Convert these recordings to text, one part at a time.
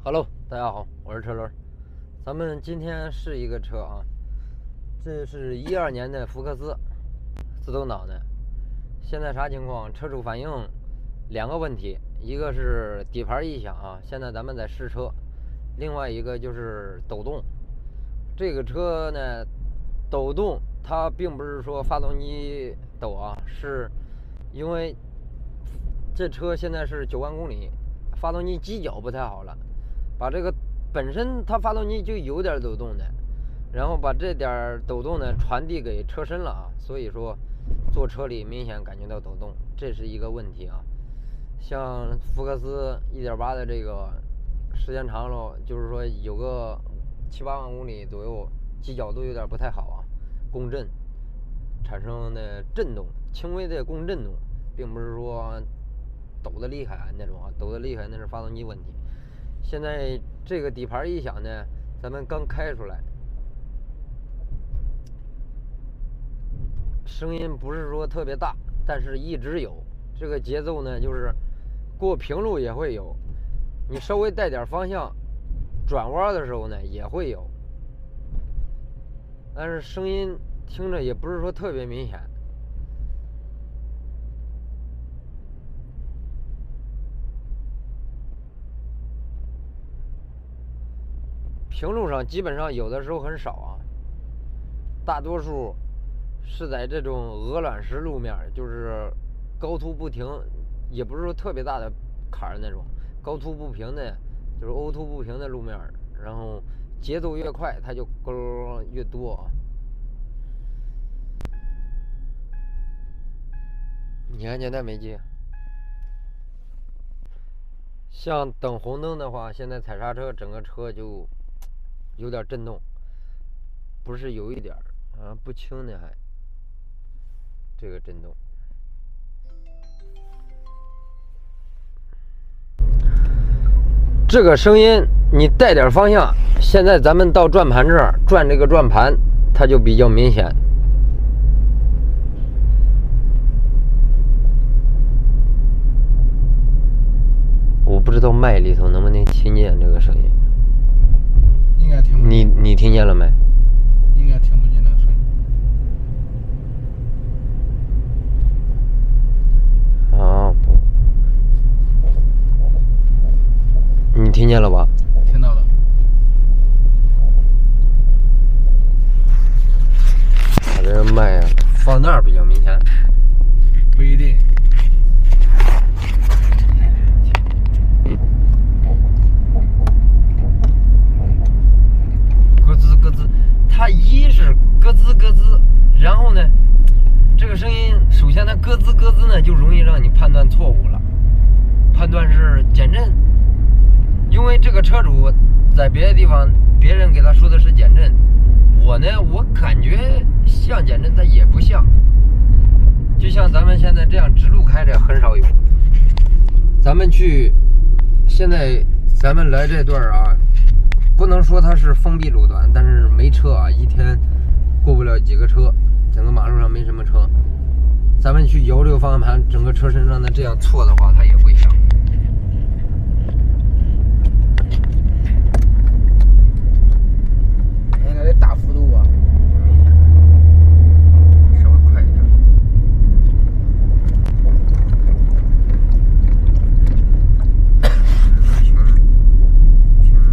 Hello，大家好，我是车轮。咱们今天试一个车啊，这是12年的福克斯自动挡的。现在啥情况？车主反映两个问题，一个是底盘异响啊，现在咱们在试车；另外一个就是抖动。这个车呢，抖动它并不是说发动机抖啊，是因为这车现在是9万公里，发动机机脚不太好了，把这个本身它发动机就有点抖动的，然后把这点抖动呢传递给车身了啊，所以说坐车里明显感觉到抖动，这是一个问题啊。像福克斯1.8的这个时间长了，就是说有个7、8万公里左右，机脚都有点不太好啊，共振产生的震动，轻微的共振动，并不是说抖得厉害那种啊，抖得厉害那是发动机问题。现在这个底盘异响呢，咱们刚开出来，声音不是说特别大，但是一直有。这个节奏呢，就是过平路也会有，你稍微带点方向，转弯的时候呢也会有，但是声音听着也不是说特别明显。平路上基本上有的时候很少啊，大多数是在这种鹅卵石路面，就是高突不停，也不是说特别大的坎儿那种，高突不平的，就是凹凸不平的路面，然后节奏越快，它就咯越多啊。你看见它没接？像等红灯的话，现在踩刹车，整个车就有点震动，不是有一点啊，不轻的还这个震动。这个声音你带点方向，现在咱们到转盘这儿转这个转盘，它就比较明显。我不知道麦里头能不能听见这个声音。应该听不见。你听见了没？应该听不见那个声音。啊，不，你听见了吧？听到了。把这个麦放那儿比较明显。不一定。咯吱咯吱，它一是咯吱咯吱，然后呢，这个声音首先它咯吱咯吱呢，就容易让你判断错误了，判断是减震，因为这个车主在别的地方，别人给他说的是减震，我呢，我感觉像减震，它也不像，就像咱们现在这样直路开着很少有，现在咱们来这段啊。不能说它是封闭路段，但是没车啊，一天过不了几个车，整个马路上没什么车。咱们去摇这个方向盘，整个车身让它这样错的话，它也会响。应该得大幅度啊。稍微快一点。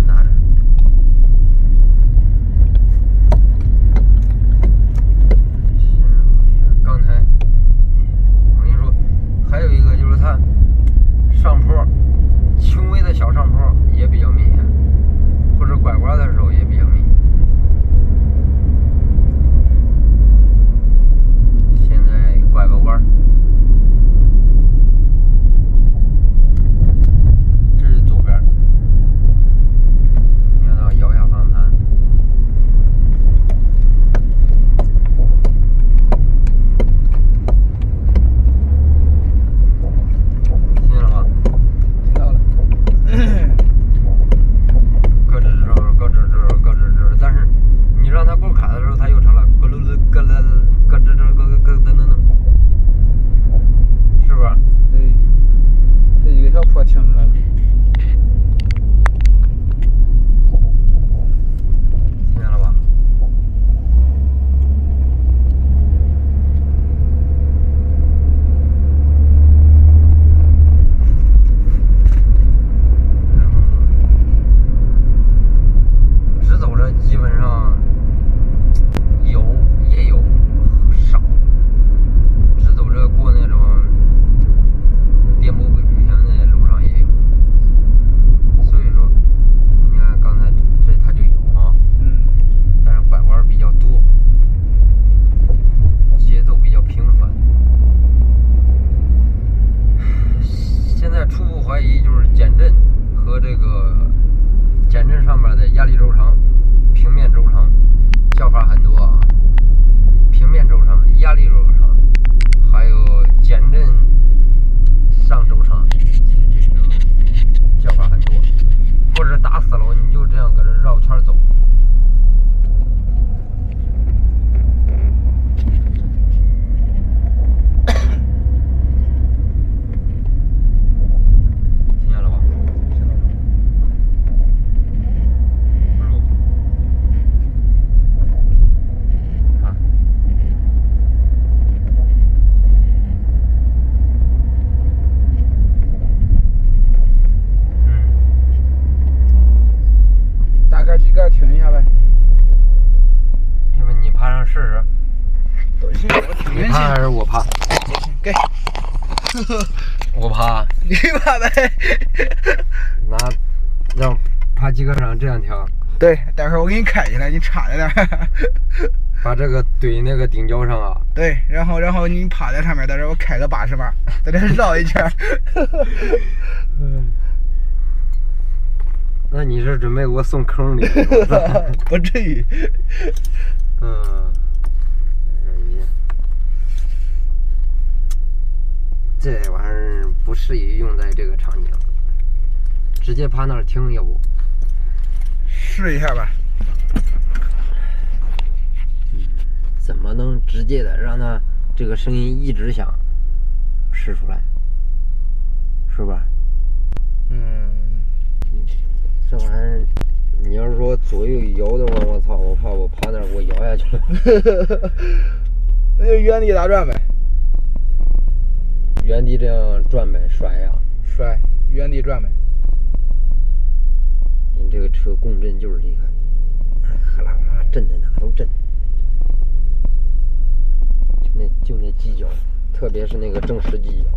拿着。刚才我跟你说，还有一个就是它爬还是我爬？给，我爬。你爬呗。那让爬几个上这样跳。对，待会儿我给你开起来，你插在那儿。把这个怼那个顶角上啊。对，然后你趴在上面，在这我开个80码，在这绕一圈。那你是准备给我送坑里？不至于。这玩意儿不适宜用在这个场景，直接趴那儿听，要不？试一下吧。怎么能直接的让它这个声音一直响，试出来，是吧？这玩意儿，你要是说左右摇的话，我操，我怕我趴那儿给我摇下去了。那就原地打转呗。原地这样转呗，甩呀。甩，原地转呗。你这个车共振就是厉害，哈啦啦震的哪都震。就那犄角，特别是那个正时犄角。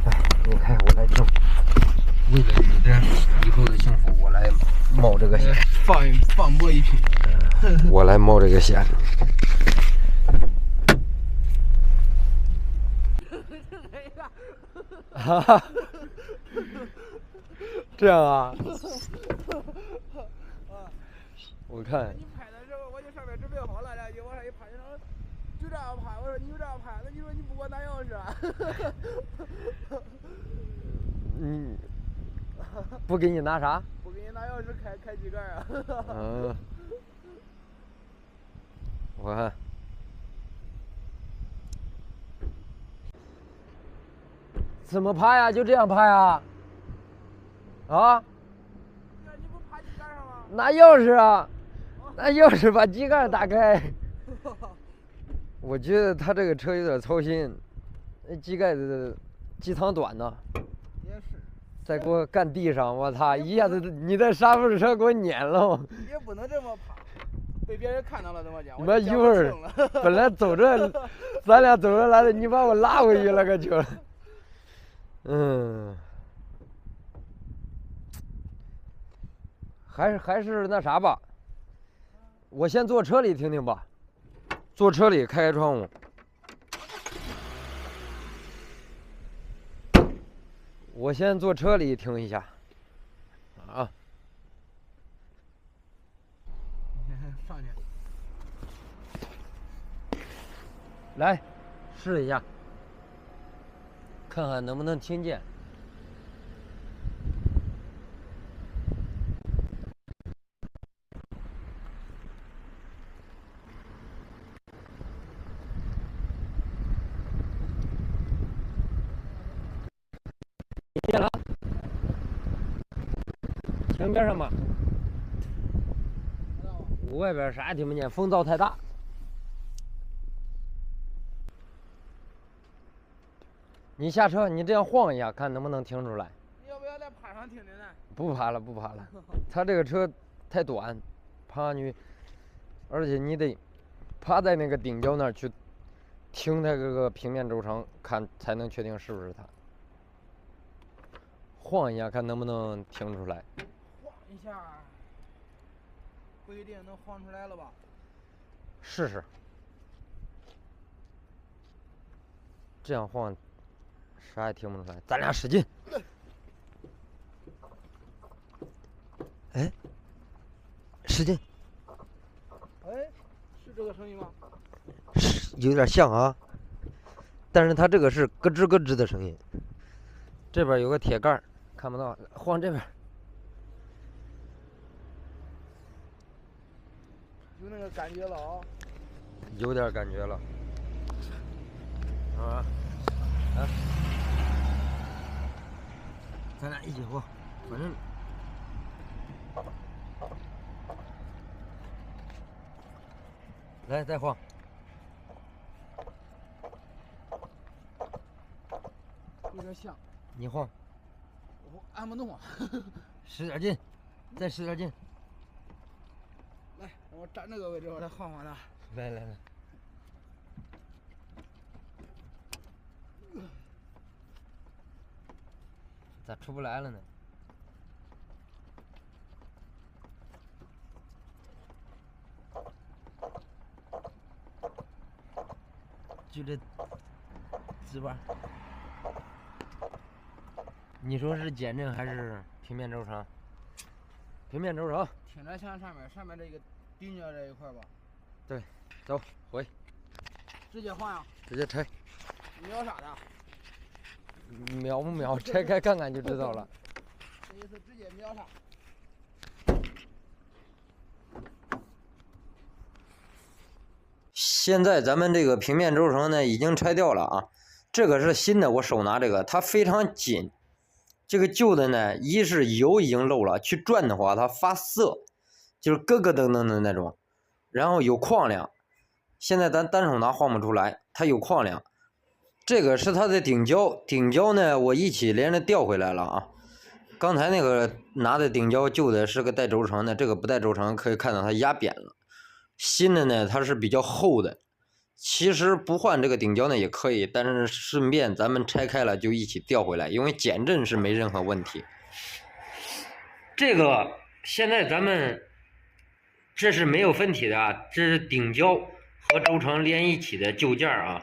哎，你开我来听。为了你的以后的幸福，我来冒这个险。放过一匹。我来冒这个险。哈哈，这样啊？我看。你拍的时候，我就上面准备好了，然后就往上一拍，然后就这样拍。我说你就这样拍，那你说你不给我拿钥匙啊？不给你拿啥？不给你拿钥匙开机盖啊？我看。怎么拍呀？就这样拍啊？啊？你不趴机盖上吗？拿钥匙啊！拿钥匙把机盖打开。我觉得他这个车有点操心，那机盖的机舱短呢。也是。再给我干地上，我操！一下子你在沙发车给我撵了。也不能这么趴，被别人看到了怎么讲？你妈一会儿本来走着，咱俩走着来的，你把我拉回去了，可就。还是那啥吧，我先坐车里听听吧，坐车里开窗户。我先坐车里听一下，啊。上去。来，试一下，看看能不能听见。听见了？听边上吧。我外边啥也听不见，风噪太大。你下车，你这样晃一下，看能不能听出来。你要不要再爬上听听呢？不爬了，不爬了。他这个车太短，爬上去，而且你得趴在那个顶角那儿去听它这个平面轴承，看才能确定是不是它。晃一下，看能不能听出来。晃一下，不一定能晃出来了吧？试试。这样晃，啥也听不出来。咱俩使劲。哎，使劲。哎，是这个声音吗？是有点像啊，但是它这个是咯吱咯吱的声音。这边有个铁盖，看不到，晃这边。有那个感觉了啊。有点感觉了。啊，咱俩一起晃，反正。来，再晃。有点像。你晃。我按不动啊。使点劲，再使点劲。来，我站这个位置，我再晃晃它。来。咋出不来了呢？就这纸板，你说是减震还是平面轴承？平面轴承。挺着像上面这个顶角这一块吧。对，走回。直接换呀？直接拆。秒啥的？秒不秒？拆开看看就知道了。这一次直接秒啥？现在咱们这个平面轴承呢已经拆掉了啊，这个是新的，我手拿这个，它非常紧。这个旧的呢，一是油已经漏了，去转的话它发涩，就是咯咯噔噔的那种，然后有矿量。现在咱单手拿晃不出来，它有矿量。这个是它的顶胶，顶胶呢我一起连着调回来了啊。刚才那个拿的顶胶旧的是个带轴承的，这个不带轴承，可以看到它压扁了。新的呢，它是比较厚的，其实不换这个顶胶呢也可以，但是顺便咱们拆开了就一起调回来，因为减震是没任何问题。这个现在咱们这是没有分体的啊，这是顶胶和轴承连一起的旧件啊。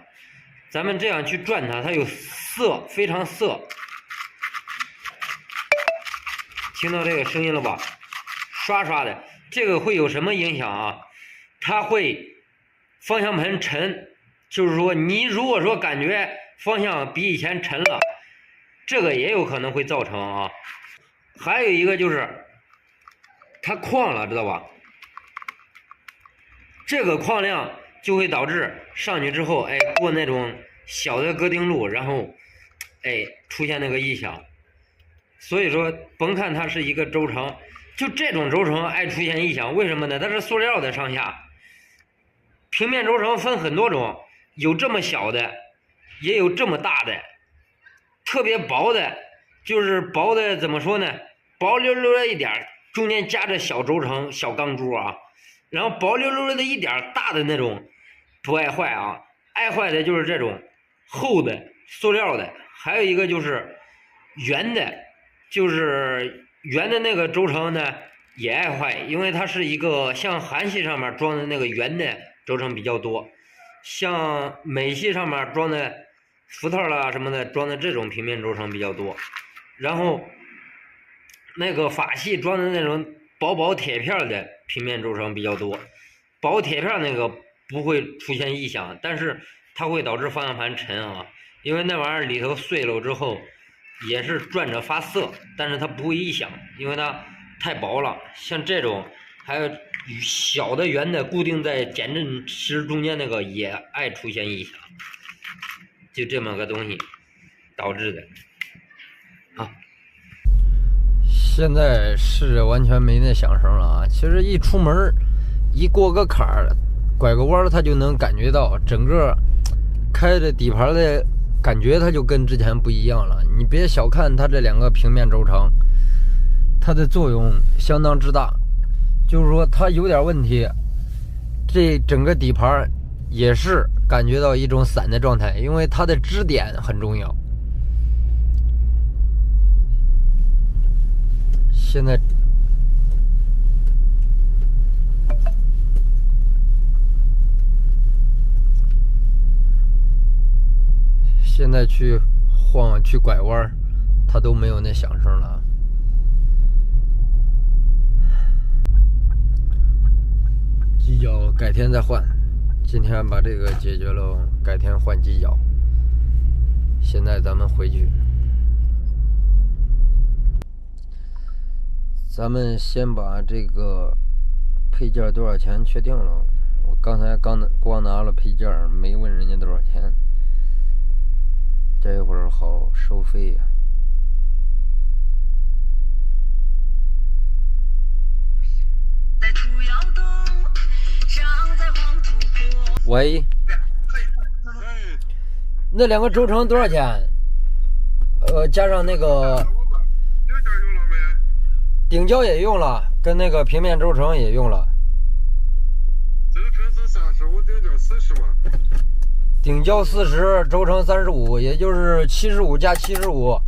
咱们这样去转它，它有涩，非常涩。听到这个声音了吧？刷刷的，这个会有什么影响啊？它会方向盘沉，就是说你如果说感觉方向比以前沉了，这个也有可能会造成啊。还有一个就是它旷了，知道吧？这个旷量就会导致上去之后，哎，过那种小的戈丁路，然后哎出现那个异响。所以说甭看它是一个轴承，就这种轴承爱出现异响，为什么呢？它是塑料的上下。平面轴承分很多种，有这么小的，也有这么大的，特别薄的，就是薄的怎么说呢？薄溜溜的一点，中间夹着小轴承、小钢珠啊，然后薄溜溜的一点，大的那种不爱坏啊，爱坏的就是这种厚的塑料的，还有一个就是圆的，就是圆的那个轴承呢也爱坏，因为它是一个像韩系上面装的那个圆的轴承比较多，像美系上面装的福特啦什么的装的这种平面轴承比较多，然后那个法系装的那种薄薄铁片的平面轴承比较多，薄铁片那个不会出现异响，但是它会导致方向盘沉啊，因为那玩意儿里头碎了之后也是转着发涩，但是它不会异响，因为它太薄了。像这种还有小的圆的固定在减震丝中间那个也爱出现异响，就这么个东西导致的啊。现在是完全没那响声了啊！其实一出门一过个坎儿，拐个弯它就能感觉到整个开的底盘的感觉，它就跟之前不一样了。你别小看它这两个平面轴承，它的作用相当之大。就是说它有点问题，这整个底盘也是感觉到一种散的状态，因为它的支点很重要。现在去晃去拐弯，它都没有那响声了。机脚改天再换，今天把这个解决了，改天换机脚。现在咱们回去，咱们先把这个配件多少钱确定了。我刚才光拿了配件，没问人家多少钱，这会儿好收费呀。喂，那两个轴承多少钱？加上那个顶胶也用了，跟那个平面轴承也用了。这个片是35，顶胶40嘛。顶胶40，轴承35，也就是75加75。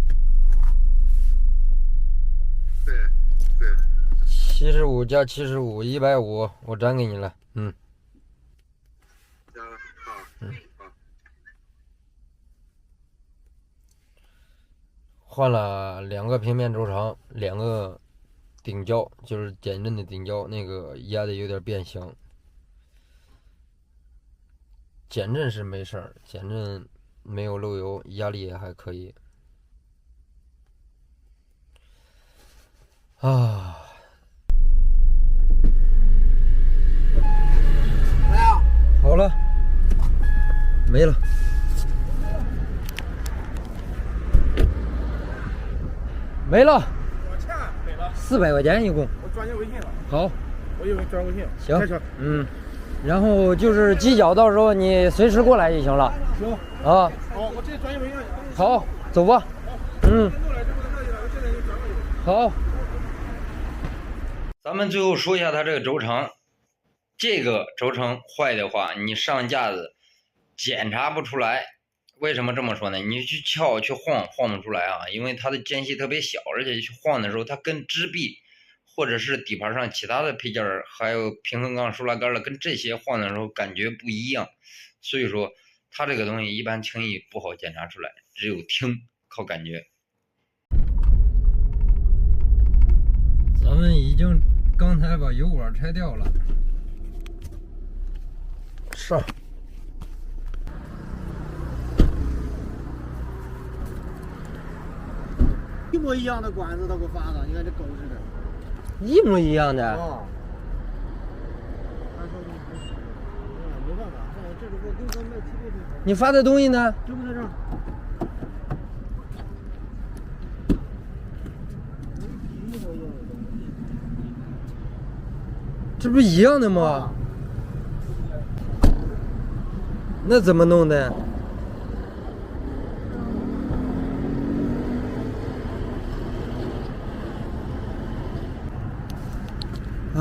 75加75，150，我转给你了。嗯。好。换了2个平面轴承，2个顶胶，就是减震的顶胶，那个压的有点变形。减震是没事儿，减震没有漏油，压力也还可以。啊。好了，没了。没了。我钱没了，400块钱一共。我转你微信了。好，我一会儿转微信。行开车。然后就是机脚，到时候你随时过来就行了。行。啊。好，我直接转你微信。好，走吧。好。咱们最后说一下它这个轴承，这个轴承坏的话，你上架子检查不出来。为什么这么说呢？你去撬去晃不出来啊，因为它的间隙特别小，而且去晃的时候，它跟支臂或者是底盘上其他的配件还有平衡杠、输拉杆了，跟这些晃的时候感觉不一样，所以说它这个东西一般轻易不好检查出来，只有听靠感觉。咱们已经刚才把油管拆掉了，上。一模一样的管子，他给我发的，你看这狗似的。一模一样的。啊。没办法，这是我跟他卖汽配的。你发的东西呢？这不在这儿。这不是一样的吗？那怎么弄的？哎。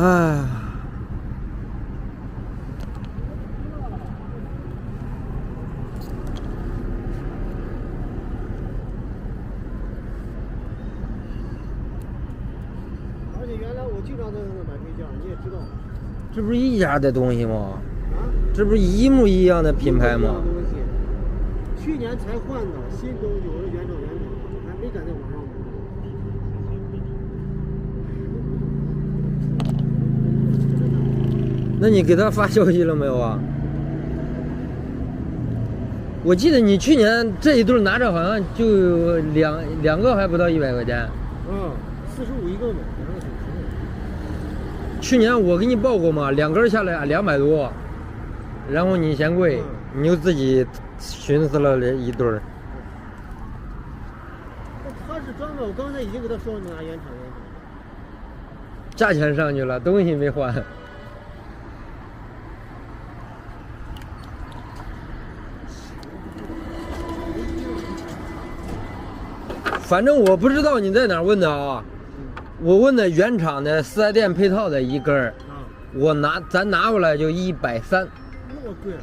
而且原来我经常在那买配件，你也知道。这不是一家的东西吗？啊？这不是一模一样的品牌吗？去年才换的新东西，我是原厂，还没敢在网上买。那你给他发消息了没有啊？我记得你去年这一对拿着好像就两个还不到100块钱。45一个嘛，2个90。去年我给你报过嘛，2根下来200多，然后你嫌贵，你就自己寻思了一对儿。他是专门，我刚才已经给他说你拿原厂。价钱上去了，东西没换。反正我不知道你在哪儿问的啊，我问的原厂的4S店配套的一根儿，咱拿过来就130。那么贵？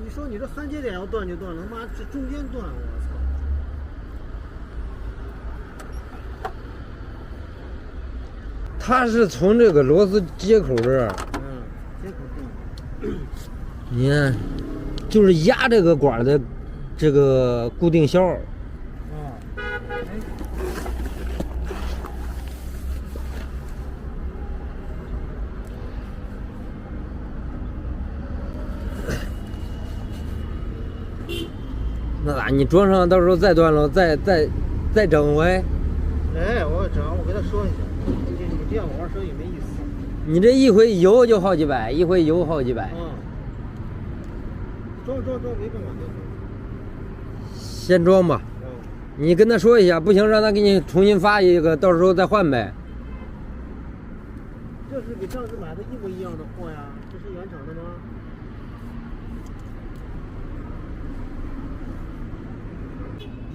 你说你这焊接点要断就断了，他妈这中间断，我操！它是从这个螺丝接口这儿，接口断。你看。就是压这个管的这个固定销。那咋？你装上到时候再断了，再整回？哎，我整，我跟他说一下，你这样玩生意没意思。你这一回油就好几百，一回油好几百。装没办法，先装吧。你跟他说一下，不行让他给你重新发一个，到时候再换呗。这是给上次买的一模一样的货呀，这是原厂的吗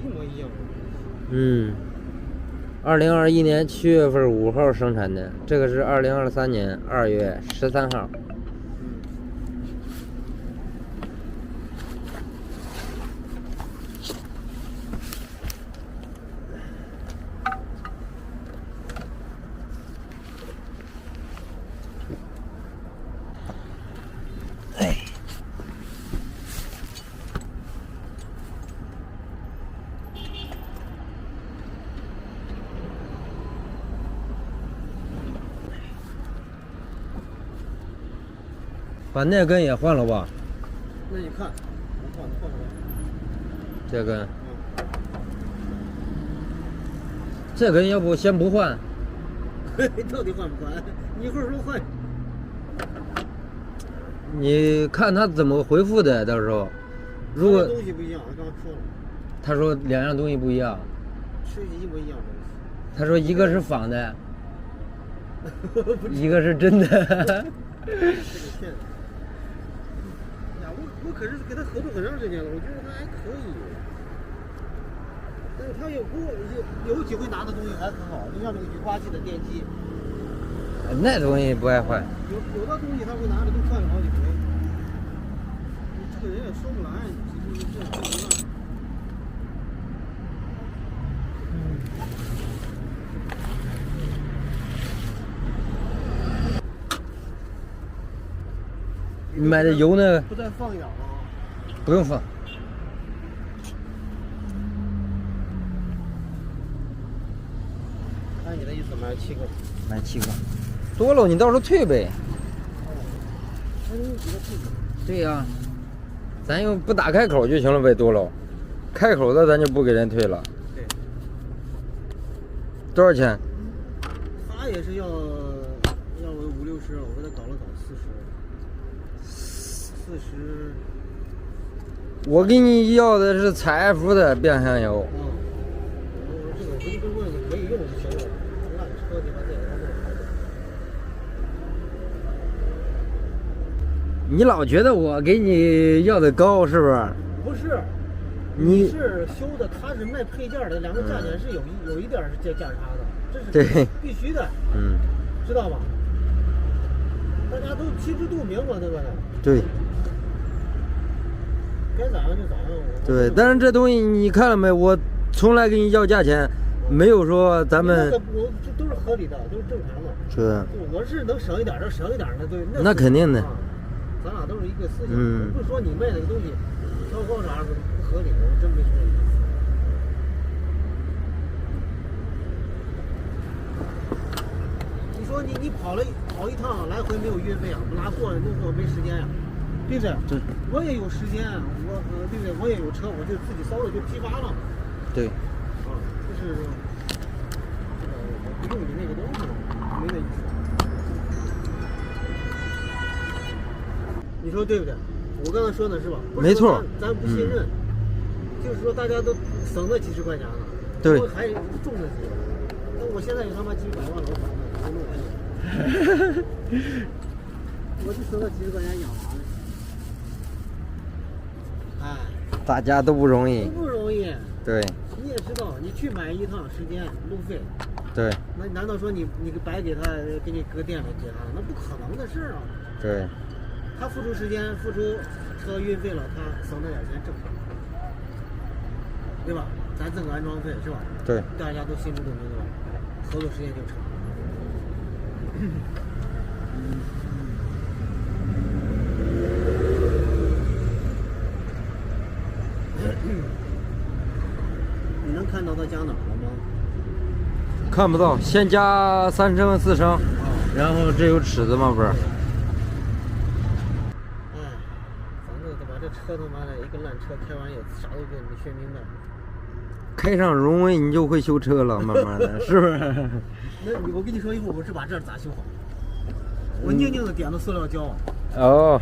？1模一样。2021年7月份5号生产的，这个是2023年2月13号。把那根也换了吧？那你看，换了。这根，这根要不先不换？到底换不换？你一会儿说换。你看他怎么回复的，到时候，如果东西不一样，刚刚说了，他说两样东西不一样，是一模一样的他说一个是仿的，一个是真的。这个骗子。呀，我可是跟他合作很长时间了，我觉得他还可以。但是他有几回拿的东西还很好，就像那个雨刮器的电机。那东西不爱换。有的东西他会拿着都换了好几回。这个人也说不来，其实这没办法。你买的油呢？不再放氧了啊？不用放。按你的意思买7个。买7个，多了你到时候退呗。那你几个退？对呀、咱又不打开口就行了呗，多了。开口的咱就不给人退了。对。多少钱？他也是要我50-60，我给他搞了40。我给你要的是采埃孚的变相油。我这个回去跟问你可以用就行了，烂车你把这也弄好。你老觉得我给你要的高是不是？不是，你是修的，他是卖配件的，两个价钱是有一点是价差的，对这是必须的，知道吧？大家都心知肚明嘛，对不对？对。该咋样就咋样。对，但是这东西你看了没？我从来给你要价钱，没有说咱们。我这都是合理的，都是正常的。是。我是能省一点就省一点的，对。那肯定的。咱俩都是一个思想，不是说你卖那个东西挑高啥不合理，我真没说意思。你说你跑一趟来回没有运费啊，拉货弄货没时间呀，对不对？对。我也有时间，对不对？我也有车，我就自己烧了就批发了。对。就是我不用你那个东西，没那意思。你说对不对？我刚才说的是吧？没错。咱不信任，就是说大家都省那几十块钱了，对，还重那几个。那我现在有他妈几百万老板了，还弄完了。我就省那几十块钱养娃呢。哎，大家都不容易。都不容易。对。你也知道，你去买一趟时间路费。对。那难道说你白给他给你搁店里给他？那不可能的事啊。对。他付出时间，付出车运费了，他省那点钱正常，对吧？咱挣个安装费是吧？对。大家都心知肚明对吧？合作时间就长。你能看到他加哪了吗？看不到，先加3升4升，然后这有尺子吗？不是。这车他妈的一个烂车，开完也啥都给你学明白。开上荣威你就会修车了，慢慢的，是不是？那我跟你说一会儿，我是把这儿咋修好？我宁宁的点的塑料胶。哦。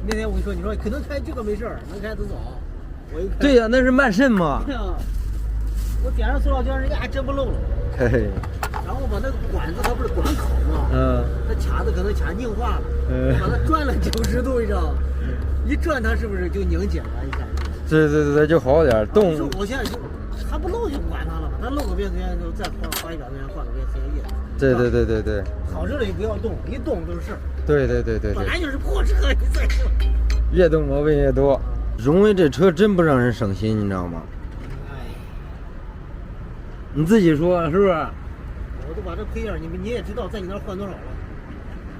那天我跟你说，你说可能开这个没事儿，能开得早。我一开。对呀，那是慢渗嘛。对呀。我点上塑料胶，人家还真不漏了。嘿嘿。然后把那个管子，它不是管口吗？那卡子可能卡硬化了。把它转了90度，你知道吗？一转它是不是就拧紧了一下？对，就好点动。我现在就它不漏就不管它了嘛，它漏个变速箱就再花100多元换个变速液。对。好着了也不要动，一动都是事儿。对。本来就是破车，你再说。越动毛病越多。荣威这车真不让人省心，你知道吗？哎。你自己说是不是？我都把这配件，你也知道在你那儿换多少了，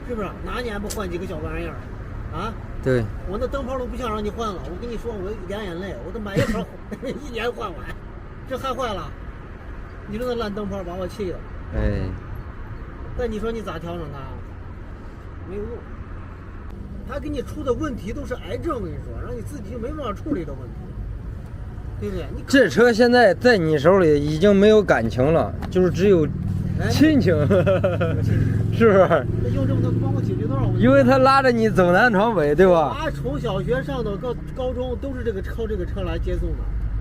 是不是？哪年不换几个小玩意儿？啊？对，我那灯泡都不想让你换了，我跟你说，我两眼泪，我都买一盒1年换完，这还坏了，你说那烂灯泡把我气的。哎，那你说你咋调整它？没有用。他给你出的问题都是癌症，我跟你说，让你自己就没办法处理的问题，对不对？你这车现在在你手里已经没有感情了，就是只有亲情，是不是？那用这么多帮我解决多少问题？因为他拉着你走南闯北，对吧？他从小学上到高中都是靠这个车来接送的，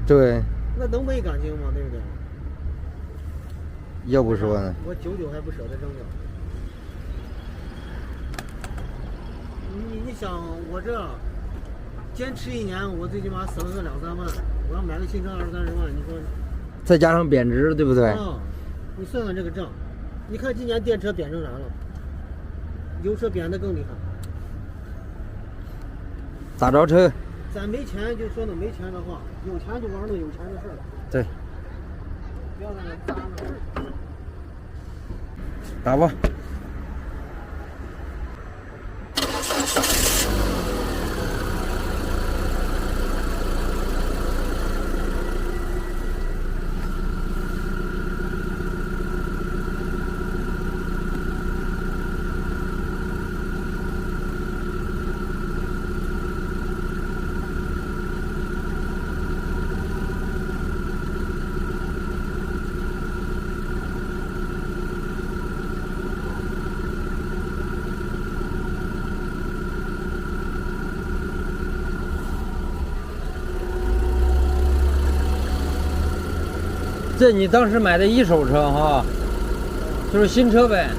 对，那能没感情吗？对不对？要不说呢？我久还不舍得扔掉。你想，我这坚持1年，我最起码省个2、3万。我要买个新车20、30万，你说？再加上贬值，对不对？啊，你算算这个账，你看今年电车贬成啥了？油车贬得更厉害。打着车。咱没钱就说那没钱的话，有钱就玩那有钱的事儿。对。不要让人搭了。打吧。这你当时买的一手车哈，就是新车呗。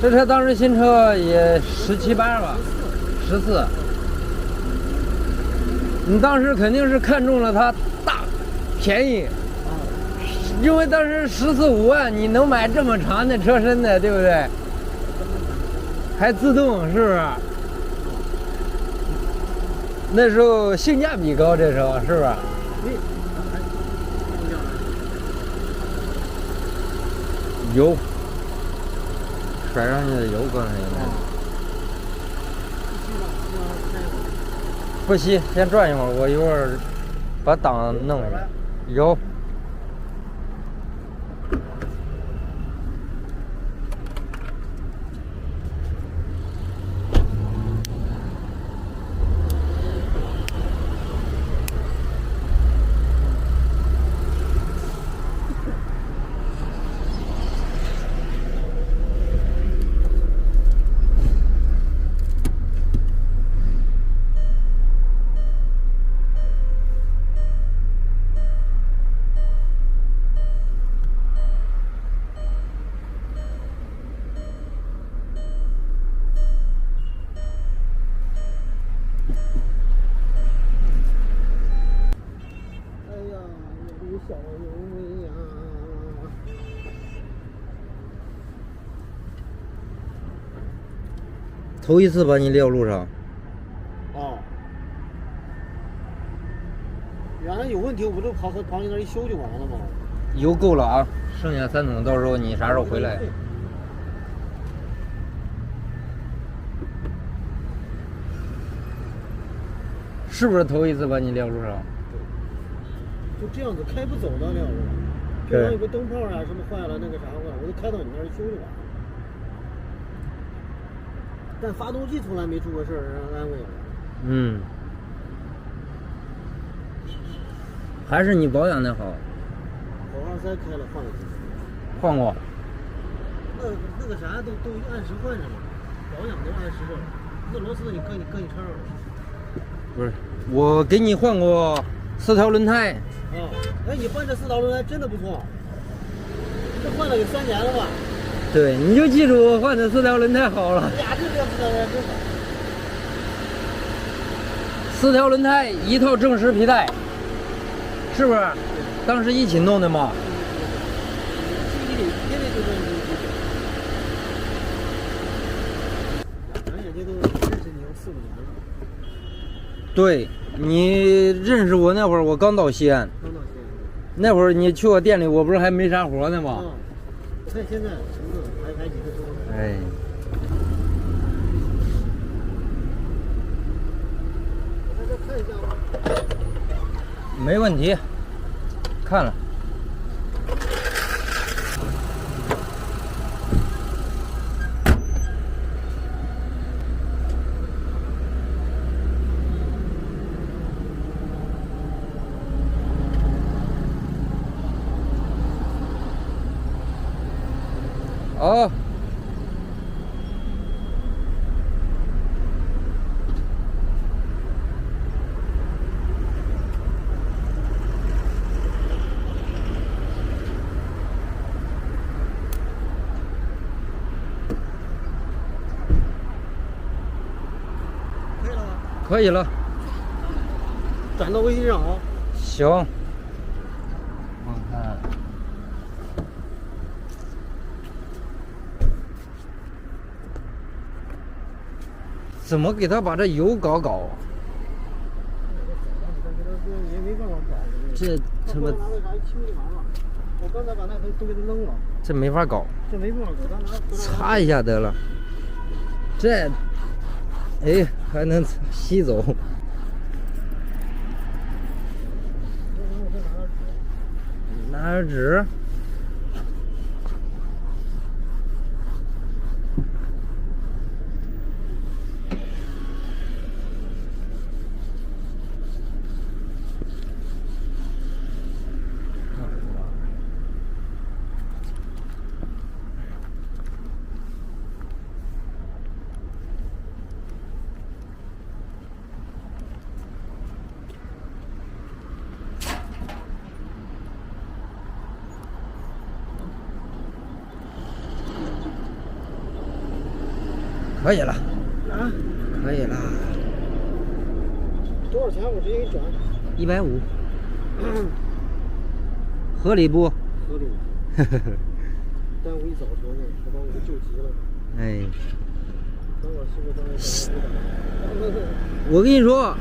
这车当时新车也17、18吧，14。你当时肯定是看中了它大便宜，因为当时14、15万你能买这么长的车身的，对不对？还自动，是不是？那时候性价比高，这车是不是？油，甩上去的油刚才应该。不吸，先转一会儿，我一会儿把档弄一下。油。小油呀！头一次把你撂路上。哦。原来有问题，我不就跑你那儿一修就完了吗？油够了啊，剩下3桶，到时候你啥时候回来？是不是头一次把你撂路上？就这样子开不走的撂路。平常有个灯泡啊什么坏了，那个啥坏了，我就开到你那儿修就完了。但发动机从来没出过事儿，让安慰了。嗯。还是你保养的好。我23开了换了几次。换过。那个啥都按时换着呢，保养都按时了。那螺丝你搁你车上了。不是，我给你换过4条轮胎。啊，哎，你换这4条轮胎真的不错，这换了有3年了吧？对，你就记住我换的4条轮胎好了。呀，这4条轮胎真好。4条轮胎1套正时皮带，是不是？当时一起弄的嘛。对，你认识我那会儿，我刚到西安。那会儿你去我店里，我不是还没啥活呢吗？看现在成子还几个多。哎。我再看一下吧。没问题，看了。好。可以了吗？可以了。转到微信上啊。行。我看。怎么给他把这油搞？也没办法搞。这他妈。我刚才把那都给他扔了。这没法搞。这没办法搞，擦一下得了。这，哎，还能吸走。拿点纸。可以了，啊，可以了。多少钱？我直接给你转。150，合理不？合理。耽误一早晨呢，他把我给救急了。哎，等会儿是不是我跟你说，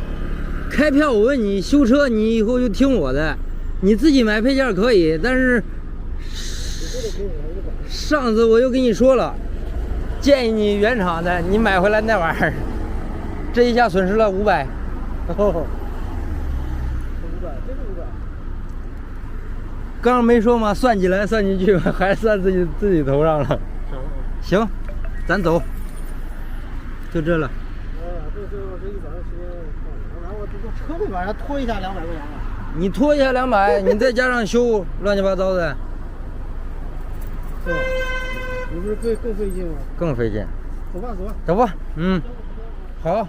开票我问你，修车你以后就听我的，你自己买配件可以，但是上次我又跟你说了。建议你原厂的，你买回来那玩意儿，这一下损失了500。哦，500，真是500。刚刚没说吗？算起来算进去，还算自己头上了。行，咱走，就这了。哎呀，这一晚上时间，然后我这车费晚上拖一下200块钱吧。你拖一下200，你再加上修乱七八糟的。是吧？你不是更费劲吗？更费劲。走吧，走吧。走吧，嗯，好。